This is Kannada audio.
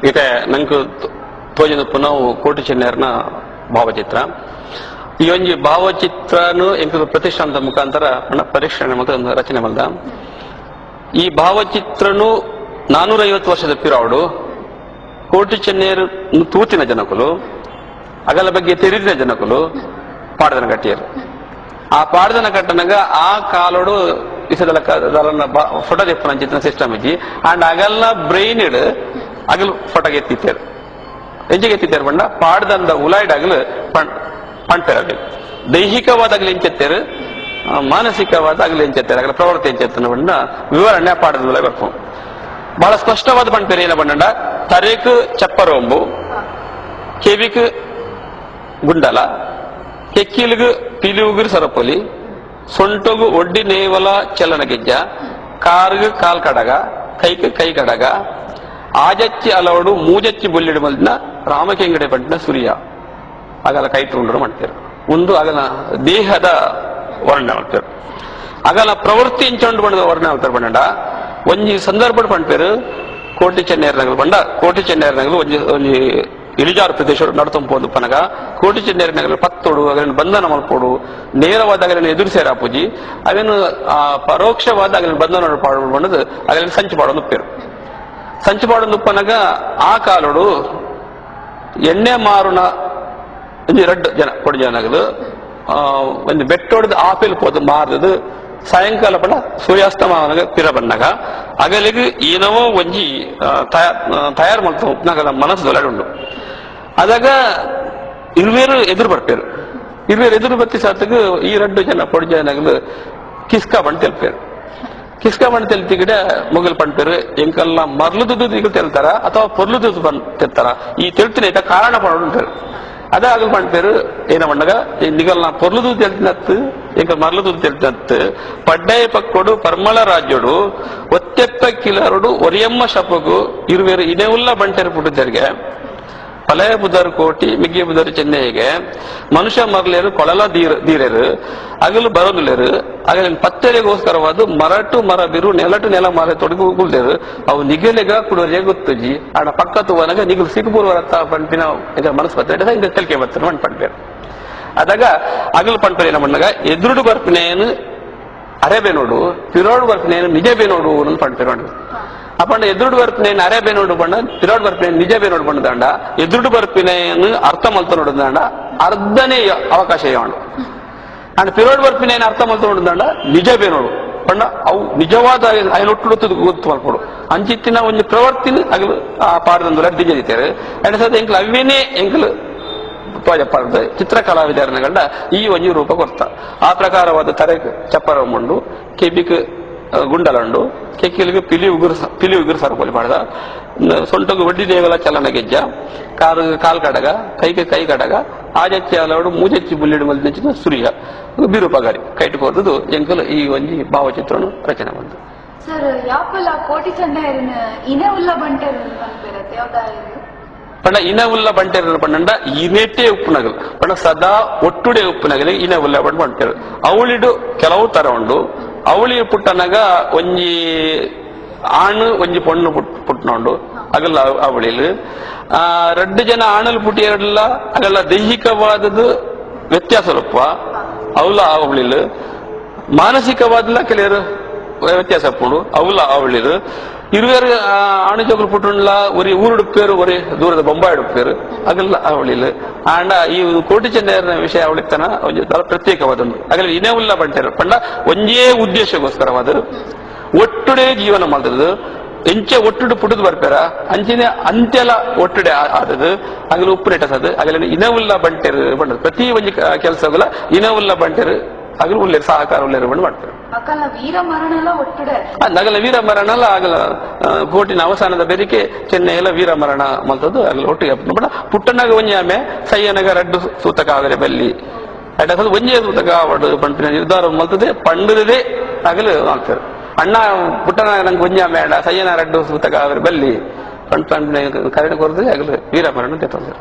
ಇತೆ ನಂಗೆ ತೋಜಿನಪ್ಪು ನಾವು ಕೋಟಿ ಚೆನ್ನೈರ್ನ ಭಾವಚಿತ್ರ ಈ ಒಂಜಿ ಭಾವಚಿತ್ರನು ಎಂಕಲು ಪ್ರತಿಷ್ಠಾನದ ಮುಖಾಂತರ ಪರೀಕ್ಷಣೆ ಮತ್ತು ಒಂದು ರಚನೆ ಮಲ್ದ ಈ ಭಾವಚಿತ್ರನು 450 ವರ್ಷದ ಪಿರಾವಡು ಕೋಟಿ ಚೆನ್ನೈರು ತೂತಿನ ಜನಕುಲು ಅಗಲ ಬಗ್ಗೆ ತೆರಿದಿನ ಜನಕುಲು ಪಾಡದನ ಕಟ್ಟಿಯರು ಆ ಪಾಡದನ ಕಟ್ಟನಾಗ ಆ ಕಾಲೋಡು ಇಸದಲ ಫೋಟೋ ತೆಪ್ಪನ ಚಿತ್ರ ಸಿಸ್ಟಮ್ ಇಜ್ಜಿ ಅಂಡ್ ಅಗಲ್ನ ಬ್ರೈನ್ ಇಡ್ ಅಗಲು ಫೋಟೋಗೆ ಎತ್ತಿತ್ತಾರು ಎಂಜಿಗೆ ಎತ್ತಿತ್ತಾರು ಬಂಡ ಪಾಡ್ದಂದ ಉಲಾಯ್ಡ್ ಆಗಲು ಪಣ್ಪೇರಾಗಲಿ ದೈಹಿಕವಾದ ಆಗಲಿ ಎಂಚೆತ್ತೇರು ಮಾನಸಿಕವಾದ ಆಗಲಿ ಎಂಚೆತ್ತೇರು ಆಗಲ ಪ್ರವೃತ್ತಿ ಎಂಚೆತ್ತನ ಬಂಡ ವಿವರಣೆ ಪಾಡದ ಉಲಾಯ್ ಬರ್ಪು ಬಹಳ ಸ್ಪಷ್ಟವಾದ ಪಣ್ಪೇರು ಏನ ಬಂಡ ತರೇಕು ಚಪ್ಪರೊಂಬು ಕೆವಿಕ್ ಗುಂಡಲ ಕೆಕ್ಕಿಲಿಗು ಪಿಲಿವುಗುರು ಸರಪೊಲಿ ಸೊಂಟಗು ಒಡ್ಡಿ ನೇವಲ ಚಲನ ಗೆಜ್ಜ ಕಾರ್ಗು ಕಾಲ್ ಕಡಗ ಕೈಕ್ ಕೈ ಕಡಗ ಆಜಚ್ಚಿ ಅಲವಡು ಮೂಜಚ್ಚಿ ಬೊಲ್ಲಿಡು ಮಲ್ದಿನ ರಾಮಕೆಂಗಡೆ ಪಂಟಿನ ಸೂರ್ಯ ಅಗಲ ಕೈ ತುಂಡರು ಮಾಡ್ತಾರೆ ಒಂದು ಅಗಲ ದೇಹದ ವರ್ಣನೆ ಮಾಡ್ತಾರೆ ಅಗಲ ಪ್ರವೃತ್ತಿ ಇಂಚೊಂಡು ಬಂದ ವರ್ಣನೆ ಮಾಡ್ತಾರೆ ಬಂಡ ಒಂಜಿ ಸಂದರ್ಭ ಪಂಪೇರು ಕೋಟಿ ಚೆನ್ನೈರ್ನಗಲು ಬಂಡ ಕೋಟಿ ಚೆನ್ನೈರ್ನಗಲು ಒಂಜಿ ಇಳಿಜಾರು ಪ್ರದೇಶ ನಡತಂಪೋದು ಪನಗ ಕೋಟಿ ಚೆನ್ನೈರ್ನಗಲು ಪತ್ತೋಡು ಅಗಲಿನ ಬಂಧನ ಮಲ್ಪೋಡು ನೇರವಾದ ಅಗಲಿನ ಎದುರು ಸೇರಾಪುಜಿ ಅವೇನು ಪರೋಕ್ಷವಾದ ಅಗಲಿನ ಬಂಧನ ಪಾಡೋದು ಅಗಲಿನ ಸಂಚು ಪಾಡೋದು ಪೇರು ಸಂಚು ಪಾಡೋದು ಪನಗ ಆ ಕಾಲೋಡು ಎಣ್ಣೆ ಮಾರುನ ಎರಡು ಜನ ಕೊಡಿ ಜನಗಳು ಒಂದು ಬೆಟ್ಟೊಡ್ದು ಆಪೇಲ್ ಪೋದು ಮಾರ್ದದು ಸಾಯಂಕಾಲ ಪಡ ಸೂರ್ಯಾಸ್ತಮಾನಗ ಪಿರ ಬನ್ನಗ ಅಗಲಿಗೆ ಏನವೋ ಒಂಜಿ ತಯಾರು ಮಾಡ್ತಾ ಮನಸ್ಸು ದೊಲಡುಂಡು ಅದಾಗ ಇರುವೇರು ಎದುರು ಬರ್ಪೇರು ಇರುವೇರು ಎದುರು ಬತ್ತಿ ಸಾತಗ ಈ ಎರಡು ಜನ ಕೊಡಿ ಜನಗಳು ಕಿಸ್ಕಾ ಬಂಡ್ ತೆಲ್ಪೇರು ಕಿಸ್ಕಾ ಬಂಡ್ ತೆಲ್ತಿಗಿಡ ಮುಗಲ್ ಪಂಪೇರು ಎಂಕಲ್ಲ ಮರ್ಲುದು ಈಗ ತೆಲ್ತಾರ ಅಥವಾ ಪೊರ್ಲುದು ತೆಲ್ತಾರ ಈ ತೆಲ್ತಿನ ಕಾರಣ ಪಡೋಂಟಾರು ಅದ ಆಗಲ್ ಪಂಪೇರು ಏನ ಬಂಡಗ ನಿಗಲ್ ನಾ ಪೊರ್ಲುದು ತೆಲ್ತಿನತ್ತು ಎಂಕ ಮರ್ಲುದು ತೆಲ್ತಿನತ್ತು ಪಡ್ಡಾಯ ಪಕ್ಕೋಡು ಪರ್ಮಳ ರಾಜ್ಯೋಡು ಒತ್ತೆಪ್ಪ ಕಿಲರುಡು ಒರಿಯಮ್ಮ ಶಪಗು ಇರುವೇರು ಇನೇವುಲ್ಲ ಬಂಟೇರು ಪುಟ್ಟಿದ್ದರಿಗೆ ಪಲಯ ಬುಧರು ಕೋಟಿ ಮಿಗ್ಗೆ ಬುಧರು ಚೆನ್ನೈಗೆ ಮನುಷ್ಯ ಮರ್ಲೇರು ಕೊಳಲ ದೀರೇರು ಅಗಲು ಬರೋದಿಲ್ಲೇರು ಅಗಲಿನ ಪತ್ತೆರಿಗೋಸ್ಕರವಾದ ಮರಟು ಮರ ಬಿರು ನೆಲಟು ನೆಲ ಮಾರ ತೊಡಗು ಗುಲ್ದೇರು ಅವು ನಿಗಲಿಗ ಕುಡೋರಿಗೆ ಗೊತ್ತುಜಿ ಆಡ ಪಕ್ಕತ್ತು ವನಗ ನಿಗಲು ಸಿಗುಬೂರ್ವರತ್ತ ಪಂಪಿನ ಮನಸ್ಸು ಬರ್ತದೆ ಹಿಂಗೆ ತೆಲ್ಕೆ ಬರ್ತಾರೆ ಮಣ್ ಪಂಪೇರು ಅದಾಗ ಅಗಲು ಪಂಪೇರು ಏನ ಮಣ್ಣಗ ಎದುರುಡು ಬರ್ಪಿನೇನು ಅರೆಬೆ ನೋಡು ಪಿರೋಡು ಬರ್ಪಿನೇನು ನಿಜಬೆ ನೋಡು ಅನ್ನೋದು ಪಂಪೇರು ಮಾಡಿ ಅಪ್ಪಣ್ಣ ಎದುರುಡು ಬರ್ಪಿನೇನು ಅರೆಬೆ ನೋಡು ಬಣ್ಣ ಪಿರೋಡು ಬರ್ಪಿನೇನು ನಿಜಬೆ ನೋಡು ಬಣ್ಣ ದಂಡ ಎದುರುಡು ಬರ್ಪಿನೇನು ಅರ್ಥ ಮಲ್ತ ನೋಡು ದಂಡ ಅರ್ಧನೇ ಅವಕಾಶ ಯಾವಣ ಅಂಡ್ ಪಿರೋಡ್ ಬರ್ಪಿನೇನು ಅರ್ಥ ಮಲ್ತ ನೋಡು ದಂಡ ನಿಜಬೆ ನೋಡು ಬಣ್ಣ ಅವು ನಿಜವಾದ ಅಯ್ಯನೊಟ್ಟು ಗೊತ್ತು ಮಲ್ಪಡು ಅಂಚಿತ್ತಿನ ಒಂದು ಪ್ರವರ್ತಿನ ಆಗಲು ಆ ಪಾಡದಂದು ಅಡ್ಡಿ ಜರಿತಾರೆ ಅಂಡ್ ಸದ ಎಂಕಲು ಅವೇನೇ ಎಂಕಲು ಪಾಡ್ದ ಚಿತ್ರ ಕಲಾವಿದರನಗಂಡ ಈ ಒಂಜಿ ರೂಪ ಕೊಡ್ತ ಆ ಪ್ರಕಾರವಾದ ತರೆ ಚಪ್ಪರ ಮಂಡು ಕೆಬಿಕ್ ಗುಂಡಲಂಡು ಕೆಕ್ಕಿಲಿಗೆ ಪಿಲಿ ಉಗುರು ಸರಪೊಲಿ ಮಾಡ್ದ ಸೊಂಟಗು ಒಡ್ಡಿ ದೇವಲ ಚಲನ ಗೆಜ್ಜ ಕಾಲ್ ಕಡಗ ಕೈಗೆ ಕೈ ಕಡಗ ಆಜಚ್ಚಿ ಅಲವಡು ಮೂಜಚ್ಚಿ ಬುಲ್ಲಿಡು ಮಲ್ದಿನ ಸೂರ್ಯ ಬಿರುಪಗಾರಿ ಕೈಟ್ ಕೊರ್ದು ಎಂಕಲು ಈ ಒಂಜಿ ಭಾವಚಿತ್ರನು ರಚನೆ ಬಂತು ಸರ್ ಯಾಪಲ ಕೋಟಿ ಚೆನ್ನೈರ್ನ ಇನೇ ಉಲ್ಲ ಬಂಟೇರು ಬಂದಿರತ್ತೆ ಯಾವ್ದಾದ್ರು ಪಂಡ ಇನ ಉಲ್ಲ ಬಂಟೇರ ಪಂಡ ಇನೇಟೇ ಉಪ್ಪುನಗಲ್ ಪಂಡ ಸದಾ ಒಟ್ಟುಡೆ ಉಪ್ಪುನಗಲಿ ಇನ ಉಲ್ಲ ಬಂಡ್ ಬಂಟೇರು ಅವಳಿಡು ಕೆಲವು ತರ ಉಂಡು ಅವಳಿ ಪುಟ್ಟನಾಗ ಒಂಜಿ ಆಣು ಒಂಜಿ ಪೊಣ್ಣು ಪುಟ್ಟನೊಂಡು ಅಗಲ್ಲ ಅವಳಿಲು ಎರಡು ಜನ ಆಣಲು ಪುಟ್ಟಿಯಲ್ಲ ಅಗಲ್ಲ ದೈಹಿಕವಾದದ್ದು ವ್ಯತ್ಯಾಸಲಪ್ಪ ಅವಲ ಅವಳಿಲು ಮಾನಸಿಕವಾದಲ್ಲ ಕೆಲವರು ವ್ಯತ್ಯಾಸ ಪುಂಡು ಅವಲ ಅವಳಿಲು ಇರುವೇರು ಆಣು ಜೋಗಲು ಪುಟ್ಟುಂಡ್ಲ ಒರಿ ಊರುಡುಪ್ಪೇರು ಒರಿ ದೂರದ ಬೊಂಬಾಯಿ ಉಡುಪ್ಪೇರು ಅಗಲ್ಲ ಅವಳಿಲು ಆಂಡ ಈ ಕೋಟಿ ಚೆನ್ನೈರ್ನ ವಿಷಯ ಅವಳಿತನ ಒಂದು ಪ್ರತ್ಯೇಕವಾದೊಂದು ಅಗಲ್ಲ ಇನೇ ಉಲ್ಲ ಬಂಟೇರು ಪಂಡ ಒಂದೇ ಉದ್ದೇಶಗೋಸ್ಕರವಾದರು ಒಟ್ಟುಡೆ ಜೀವನ ಮಾಡಿದ್ರು ಎಂಚೆ ಒಟ್ಟುಡು ಪುಟ್ಟದು ಬರ್ಪೇರ ಅಂಚಿನ ಅಂತ್ಯಲ ಒಟ್ಟುಡೆ ಆದದು ಆಗಲು ಉಪ್ಪು ನೆಟ್ಟಸದು ಆಗಲ ಇನೇ ಉಲ್ಲ ಬಂಟೇರು ಬಂಡದು ಪ್ರತಿ ಒಂದು ಕೆಲಸಗಳ ಇನೇ ಉಲ್ಲ ಬಂಟೇರು ಆಗಲು ಉಳ್ಳೇರು ಸಹಕಾರ ಉಳ್ಳೇರು ಬಂದು ಮಾಡ್ತಾರೆ ನಗಲ ವೀರ ಮರಣ ಆಗಲ ಕೋಟಿನ ಅವಸಾನದ ಬೆರಿಕೆ ಚೆನ್ನೈಲ ವೀರ ಮರಣ ಮಲ್ತದ್ದು ಆಗಲ ಒಟ್ಟಿಗೆ ಪುಟ್ಟನಾಗ ಒಂಜಿ ಆಮೆ ಸಯ್ಯನಗ ರಡ್ಡು ಸೂತಕ ಆವರೆ ಬಲ್ಲಿ ಅಡ್ಡ ಒಂಜೇ ಸೂತಕ ಆವಡು ಪಂಪಿನ ನಿರ್ಧಾರ ಮಲ್ತದೆ ಪಂಡದೇ ಆಗಲು ಮಾಡ್ತಾರೆ ಅಣ್ಣ ಪುಟ್ಟನಾಗ ನಂಗೆ ಒಂಜಿ ಆಮೆ ಅಡ್ಡ ಸಯ್ಯನ ರಡ್ಡು ಸೂತಕ ಆವರೆ ಬಲ್ಲಿ ಪಂಪಿನ ಕರೆಣ ಕೊರದೆ ಆಗಲು ವೀರ ಮರಣ ತೆತ್ತಂತಾರೆ